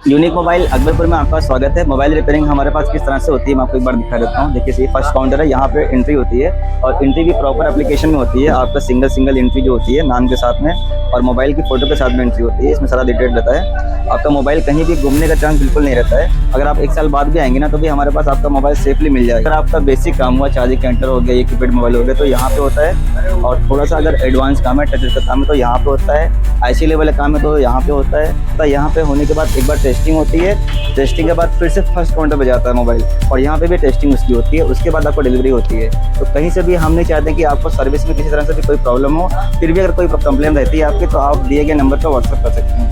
Unique mobile Akbarpur में आपका स्वागत है। मोबाइल रिपेयरिंग हमारे पास किस तरह से होती है मैं आपको एक बार दिखा देता हूँ। देखिए ये फर्स्ट काउंटर है, यहाँ पे एंट्री होती है और एंट्री भी प्रॉपर एप्लीकेशन में होती है। आपका सिंगल एंट्री जो होती है नाम के साथ में और मोबाइल की फ़ोटो के साथ में एंट्री होती है। इसमें सारा डिटेल रहता है। आपका मोबाइल कहीं भी घूमने का चांस बिल्कुल नहीं रहता है। अगर आप 1 साल बाद भी आएंगे ना तो भी हमारे पास आपका मोबाइल सेफली मिल जाएगा। अगर आपका बेसिक काम हुआ, चार्जिंग कैंटर हो गया, ये कीपैड मोबाइल हो गया, तो यहाँ पे होता है। और थोड़ा सा अगर एडवांस काम है, टच का काम है, तो यहाँ पे होता है। आईसी लेवल का काम है तो यहाँ पे होता है। तो यहाँ पे होने के बाद एक बार टेस्टिंग होती है। टेस्टिंग के बाद फिर से फर्स्ट काउंटर पे जाता है मोबाइल और यहाँ पे भी टेस्टिंग उसकी होती है। उसके बाद आपको डिलीवरी होती है। तो कहीं से भी हम नहीं चाहते कि आपको सर्विस में किसी तरह से भी कोई प्रॉब्लम हो। फिर भी अगर कोई कंप्लेन रहती है आपकी तो आप दिए गए नंबर पर व्हाट्सअप कर सकते हैं।